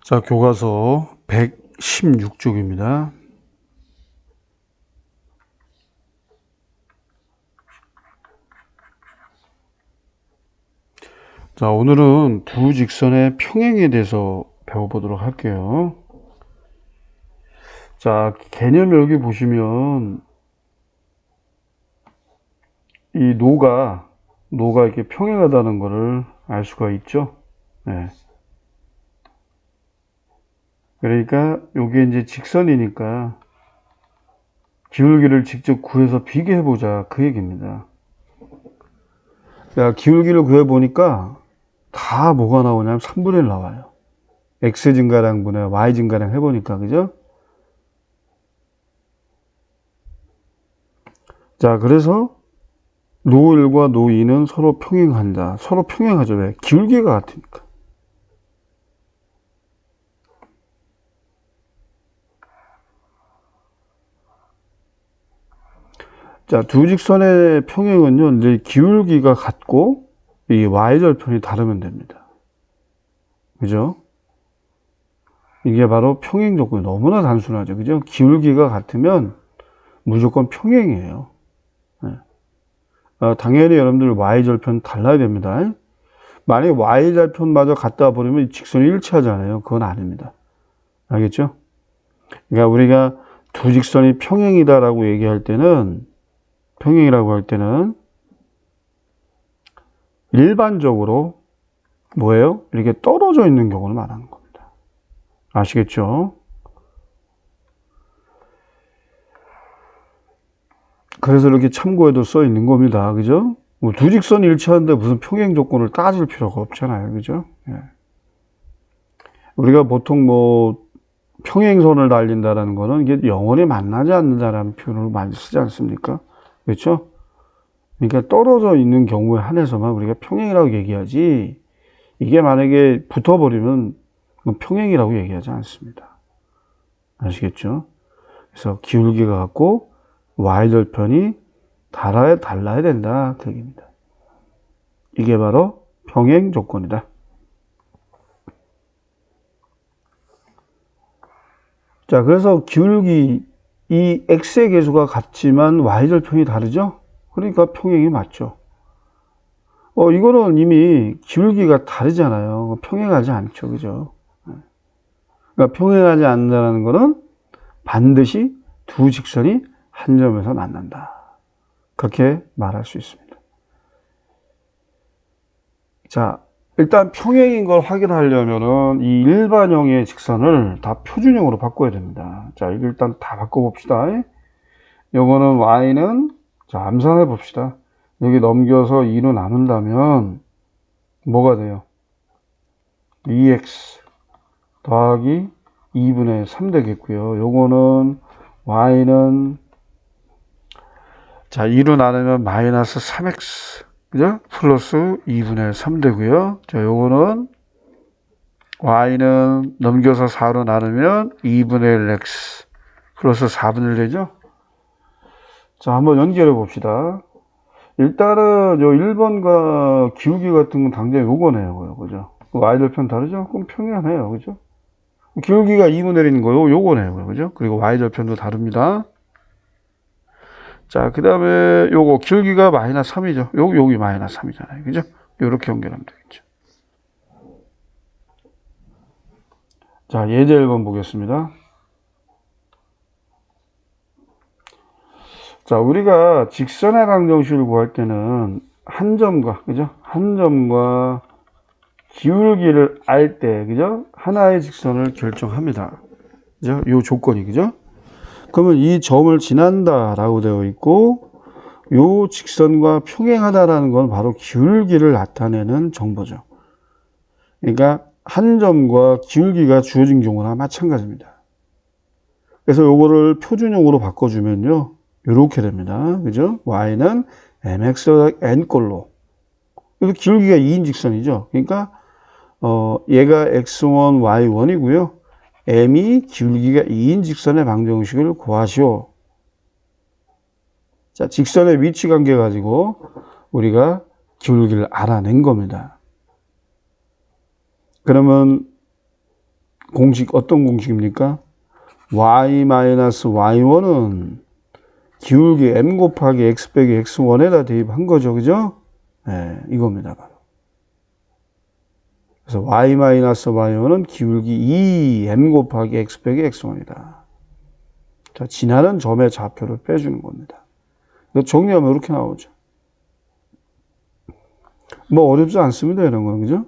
자, 교과서 116쪽입니다. 자, 오늘은 두 직선의 평행에 대해서 배워보도록 할게요. 자, 개념 여기 보시면 이 노가 이렇게 평행하다는 것을 알 수가 있죠. 네. 그러니까 요게 이제 직선이니까 기울기를 직접 구해서 비교해보자, 그 얘기입니다. 자, 기울기를 구해보니까 다 뭐가 나오냐면 3분의 1 나와요. x 증가량분의 y 증가량 해보니까, 그죠? 자, 그래서 노1과 노2는 서로 평행한다. 서로 평행하죠. 왜? 기울기가 같으니까. 자, 두 직선의 평행은요, 이제 기울기가 같고 이 y절편이 다르면 됩니다. 그죠? 이게 바로 평행 조건이 너무나 단순하죠. 그죠? 기울기가 같으면 무조건 평행이에요. 네. 당연히 여러분들 y절편 달라야 됩니다. 만약에 y절편마저 갖다 버리면 직선이 일치하잖아요. 그건 아닙니다. 알겠죠? 그러니까 우리가 두 직선이 평행이다라고 얘기할 때는, 평행이라고 할 때는 일반적으로 뭐예요? 이렇게 떨어져 있는 경우를 말하는 겁니다. 아시겠죠? 그래서 이렇게 참고에도 써 있는 겁니다. 그죠? 뭐 두 직선이 일치하는데 무슨 평행 조건을 따질 필요가 없잖아요. 그죠? 예. 우리가 보통 뭐 평행선을 달린다라는 거는 이게 영원히 만나지 않는다라는 표현을 많이 쓰지 않습니까? 그렇죠? 그러니까 떨어져 있는 경우에 한해서만 우리가 평행이라고 얘기하지, 이게 만약에 붙어버리면 평행이라고 얘기하지 않습니다. 아시겠죠? 그래서 기울기가 같고 y절편이 달라야 된다, 그 얘기입니다. 이게 바로 평행 조건이다. 자, 그래서 기울기, 이 x의 계수가 같지만 y절편이 다르죠? 그러니까 평행이 맞죠. 이거는 이미 기울기가 다르잖아요. 평행하지 않죠. 그죠? 그러니까 평행하지 않는다는 거는 반드시 두 직선이 한 점에서 만난다. 그렇게 말할 수 있습니다. 자, 일단 평행인 걸 확인하려면은 이 일반형의 직선을 다 표준형으로 바꿔야 됩니다. 자, 이거 일단 다 바꿔봅시다. 요거는 y는, 자, 암산해 봅시다. 여기 넘겨서 2로 나눈다면 뭐가 돼요? 2x 더하기 2분의 3 되겠고요. 요거는 y는, 자, 2로 나누면 마이너스 3x, 그죠? 플러스 2분의 3 되고요. 자, 요거는 y는 넘겨서 4로 나누면 2분의 1x 플러스 4분의 1 되죠? 자, 한번 연결해 봅시다. 일단은 요 1번과 기울기 같은 건 당장 요거네요. 그죠? y절편 다르죠? 그럼 평행하네요. 그죠? 기울기가 2분의 1인 거요. 요거네요. 그죠? 그리고 y절편도 다릅니다. 자, 그 다음에 요거 기울기가 마이너스 3이죠. 여기 마이너스 3이잖아요. 그죠? 요렇게 연결하면 되겠죠. 자, 예제 1번 보겠습니다. 자, 우리가 직선의 방정식을 구할 때는 한 점과, 그죠? 한 점과 기울기를 알 때, 그죠? 하나의 직선을 결정합니다. 그죠? 요 조건이, 그죠? 그러면 이 점을 지난다라고 되어 있고, 요 직선과 평행하다라는 건 바로 기울기를 나타내는 정보죠. 그러니까 한 점과 기울기가 주어진 경우나 마찬가지입니다. 그래서 요거를 표준형으로 바꿔주면요, 이렇게 됩니다. 그죠? y는 mx n꼴로. 그래서 기울기가 2인 직선이죠. 그러니까 얘가 x1, y1이고요. m이 기울기가 2인 직선의 방정식을 구하시오. 자, 직선의 위치 관계 가지고 우리가 기울기를 알아낸 겁니다. 그러면 공식, 어떤 공식입니까? y-y1은 기울기 m 곱하기 x 빼기 x1에다 대입한 거죠. 그죠? 네, 이겁니다. 바로. 그래서 y-y1은 기울기 2m 곱하기 x 빼기 x1이다. 자, 지나는 점의 좌표를 빼주는 겁니다. 이거 정리하면 이렇게 나오죠. 뭐 어렵지 않습니다. 이런 건. 그죠?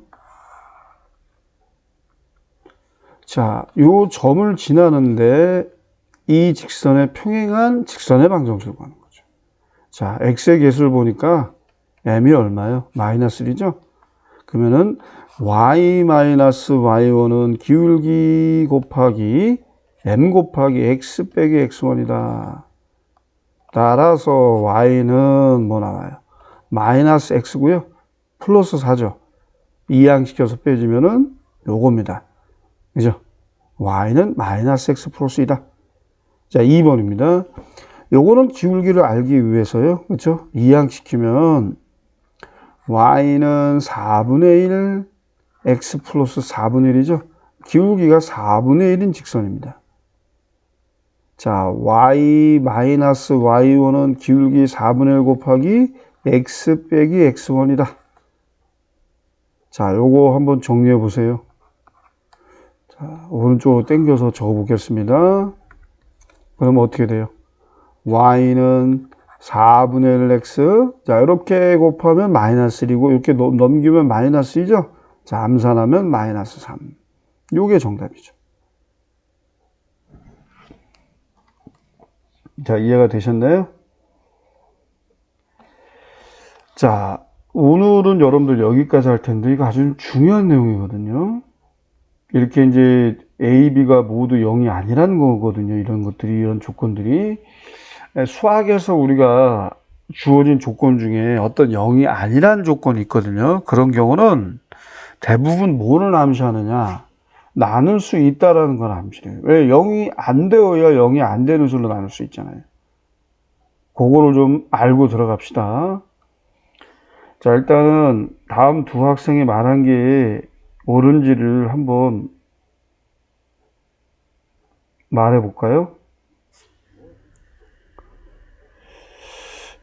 자, 요 점을 지나는데 이 직선에 평행한 직선의 방정식을 구하는 거죠. 자, x의 개수를 보니까 m이 얼마요? 마이너스 1이죠? 그러면은 y-y1은 기울기 곱하기 m 곱하기 x 빼기 x1이다. 따라서 y는 뭐 나와요? 마이너스 x고요. 플러스 4죠. 이항시켜서 빼주면은 요겁니다. 그죠? y는 마이너스 x 플러스 2다. 자, 2번입니다. 요거는 기울기를 알기 위해서요. 그렇죠? 이항시키면 y는 4분의 1 x 플러스 4분의 1이죠. 기울기가 4분의 1인 직선입니다. 자, y-y1은 기울기 4분의 1 곱하기 x 빼기 x1이다. 자, 요거 한번 정리해 보세요. 자, 오른쪽으로 당겨서 적어 보겠습니다. 그러면 어떻게 돼요? y는 4분의 1x. 자, 이렇게 곱하면 마이너스 1이고, 이렇게 넘기면 마이너스 2죠? 자, 암산하면 마이너스 3. 요게 정답이죠. 자, 이해가 되셨나요? 자, 오늘은 여러분들 여기까지 할 텐데, 이거 아주 중요한 내용이거든요. 이렇게 이제 A, B가 모두 0이 아니라는 거거든요. 이런 것들이, 이런 조건들이. 수학에서 우리가 주어진 조건 중에 어떤 0이 아니라는 조건이 있거든요. 그런 경우는 대부분 뭐를 암시하느냐? 나눌 수 있다라는 걸 암시해요. 왜? 0이 안 되어야 0이 안 되는 수로 나눌 수 있잖아요. 그거를 좀 알고 들어갑시다. 자, 일단은 다음 두 학생이 말한 게 옳은지를 한번 말해 볼까요?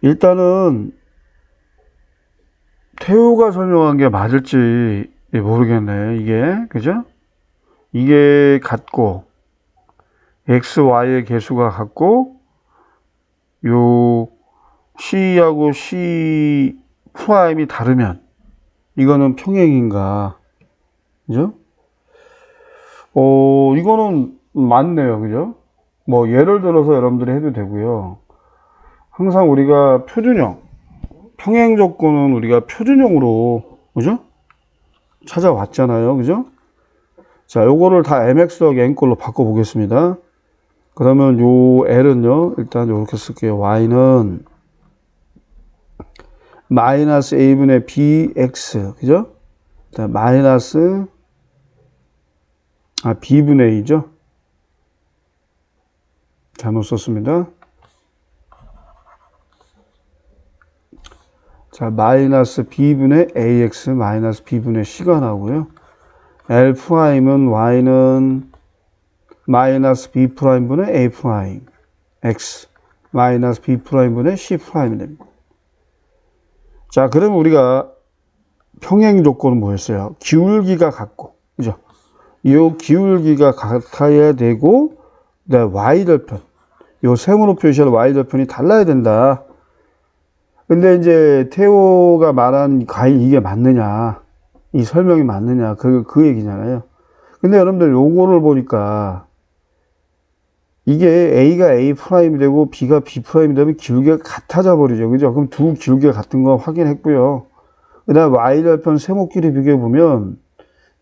일단은 태호가 설명한 게 맞을지 모르겠네. 이게 그죠? 이게 같고 x, y의 개수가 같고 요 c하고 c 프라임이 다르면 이거는 평행인가? 그죠? 이거는 맞네요. 그죠? 뭐 예를 들어서 여러분들이 해도 되고요. 항상 우리가 표준형, 평행 조건은 우리가 표준형으로, 그죠? 찾아왔잖아요. 그죠? 자, 요거를 다 mx 더하기 n꼴로 바꿔보겠습니다. 그러면 요 l은요, 일단 요렇게 쓸게요. y는 마이너스 a분의 bx, 그죠? 마이너스, b분의 a죠? 잘못 썼습니다. 자, 마이너스 b분의 ax 마이너스 b분의 c가 나오고요. L'은 y는 마이너스 b'분의 a' x 마이너스 b'분의 c'이 됩니다. 자, 그럼 우리가 평행 조건은 뭐였어요? 기울기가 같고, 그죠? 이 기울기가 같아야 되고, y절편, 요 세모로 표시한 y절편이 달라야 된다. 근데 이제 태호가 말한 과연 이게 맞느냐, 이 설명이 맞느냐, 그 얘기잖아요. 근데 여러분들 요거를 보니까 이게 A가 A' 되고 B가 B' 되면 기울기가 같아져 버리죠. 그죠? 그럼 두 기울기가 같은 거 확인했고요. 그 다음에 Y절편 세모끼리 비교해보면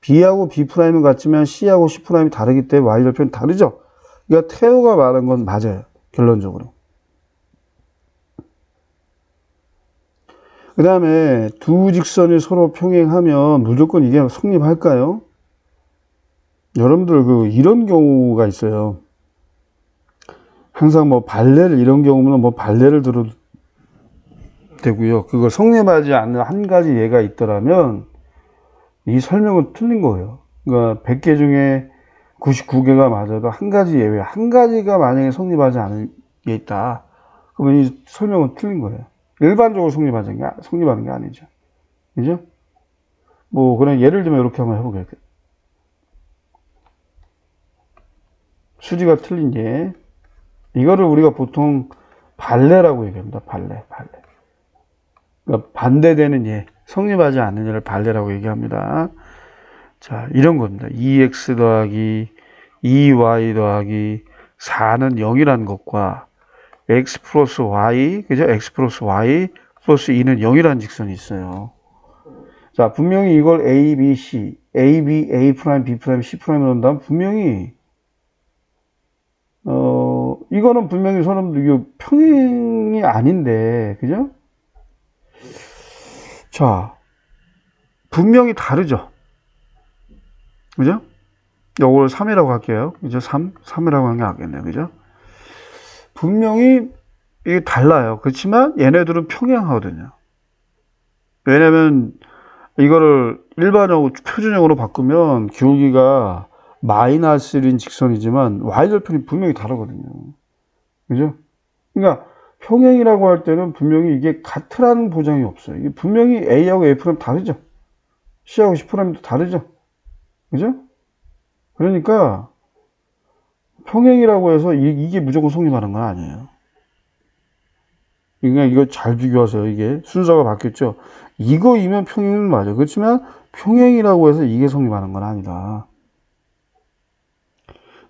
B하고 B'은 같지만 C하고 C'이 다르기 때문에 Y절편이 다르죠? 그러니까 태호가 말한 건 맞아요. 결론적으로. 그 다음에 두 직선이 서로 평행하면 무조건 이게 성립할까요? 여러분들 이런 경우가 있어요. 항상 뭐 발레를 이런 경우는 뭐 발레를 들어도 되고요. 그걸 성립하지 않는 한 가지 예가 있더라면 이 설명은 틀린 거예요. 그러니까 100개 중에 99개가 맞아도 한 가지 예외, 한 가지가 만약에 성립하지 않은 게 있다. 그러면 이 설명은 틀린 거예요. 일반적으로 성립하는 게 아니죠. 그죠? 뭐, 그냥 예를 들면 이렇게 한번 해보겠습니다. 수지가 틀린 예. 이거를 우리가 보통 발레라고 얘기합니다. 발레. 그러니까 반대되는 예. 성립하지 않는 예를 발레라고 얘기합니다. 자, 이런 겁니다. 2x 더하기 2y 더하기 4는 0이라는 것과 x 플러스 y, 그죠? x 플러스 y 플러스 2는 0이라는 직선이 있어요. 자, 분명히 이걸 a, b, c, a, b, a 프라임, b 프라임, c 프라임으로 한다면 분명히 이거는 분명히 이거 평행이 아닌데, 그죠? 자, 분명히 다르죠? 그죠? 요걸 3이라고 할게요. 그죠? 3이라고 하는 게 낫겠네요. 그죠? 분명히 이게 달라요. 그렇지만 얘네들은 평행하거든요. 왜냐면 이거를 일반적으로 표준형으로 바꾸면 기울기가 마이너스 1인 직선이지만 y절편이 분명히 다르거든요. 그죠? 그러니까 평행이라고 할 때는 분명히 이게 같으라는 보장이 없어요. 이게 분명히 A하고 F는 다르죠. C하고 C'도 다르죠. 그죠? 그러니까 평행이라고 해서 이게 무조건 성립하는 건 아니에요. 그러니까 이거 잘 비교하세요. 이게 순서가 바뀌었죠. 이거이면 평행은 맞아요. 그렇지만 평행이라고 해서 이게 성립하는 건 아니다.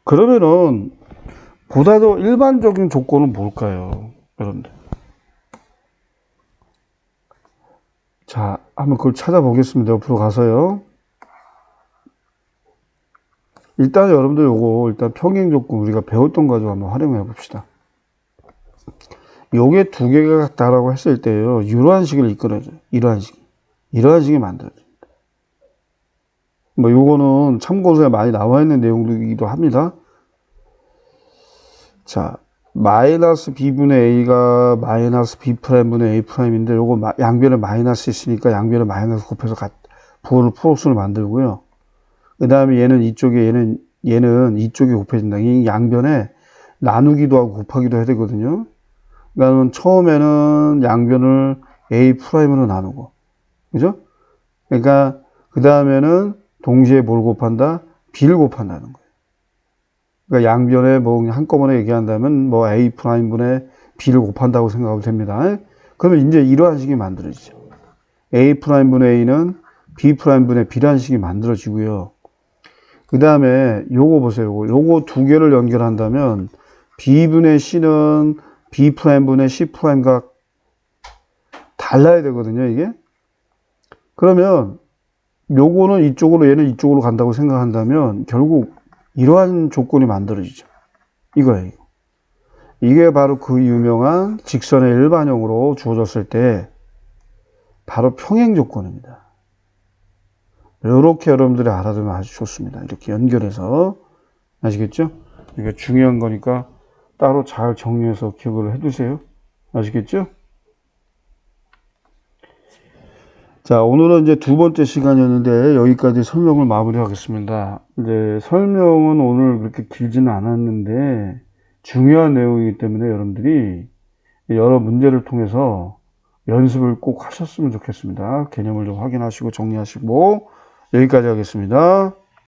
그러면은 보다 더 일반적인 조건은 뭘까요? 여러분들. 자, 한번 그걸 찾아보겠습니다. 옆으로 가서요. 일단 여러분들 요거 일단 평행 조건 우리가 배웠던 거 가지고 한번 활용해 봅시다. 요게 두 개가 같다라고 했을 때요. 이러한 식을 이끌어줘요. 이러한 식이 만들어져요. 뭐 요거는 참고서에 많이 나와 있는 내용이기도 합니다. 자, 마이너스 b분의 a가 마이너스 b 프라임분의 a 프라임인데 요거 양변에 마이너스 있으니까 양변에 마이너스 곱해서 플러스를 만들고요. 그 다음에 얘는 이쪽에 얘는 이쪽에 곱해진다. 이 양변에 나누기도 하고 곱하기도 해야 되거든요. 그러니까 처음에는 양변을 a 프라임으로 나누고, 그죠? 그러니까 그 다음에는 동시에 뭘 곱한다? b를 곱한다는 거예요. 그러니까 양변에 뭐 한꺼번에 얘기한다면 뭐 a 프라임분의 b를 곱한다고 생각하면 됩니다. 그러면 이제 이러한 식이 만들어지죠. a 프라임분의 a는 b 프라임분의 b라는 식이 만들어지고요. 그 다음에 요거 보세요. 요거 두 개를 연결한다면 b분의 c는 b 프라임분의 c 프라임과 달라야 되거든요, 이게. 그러면 요거는 이쪽으로 얘는 이쪽으로 간다고 생각한다면 결국 이러한 조건이 만들어지죠. 이거예요. 이게 바로 그 유명한 직선의 일반형으로 주어졌을 때 바로 평행 조건입니다. 이렇게 여러분들이 알아두면 아주 좋습니다. 이렇게 연결해서. 아시겠죠? 이게 중요한 거니까 따로 잘 정리해서 기억을 해두세요. 아시겠죠? 자, 오늘은 이제 두 번째 시간이었는데 여기까지 설명을 마무리하겠습니다. 이제 설명은 오늘 그렇게 길지는 않았는데 중요한 내용이기 때문에 여러분들이 여러 문제를 통해서 연습을 꼭 하셨으면 좋겠습니다. 개념을 좀 확인하시고 정리하시고 여기까지 하겠습니다.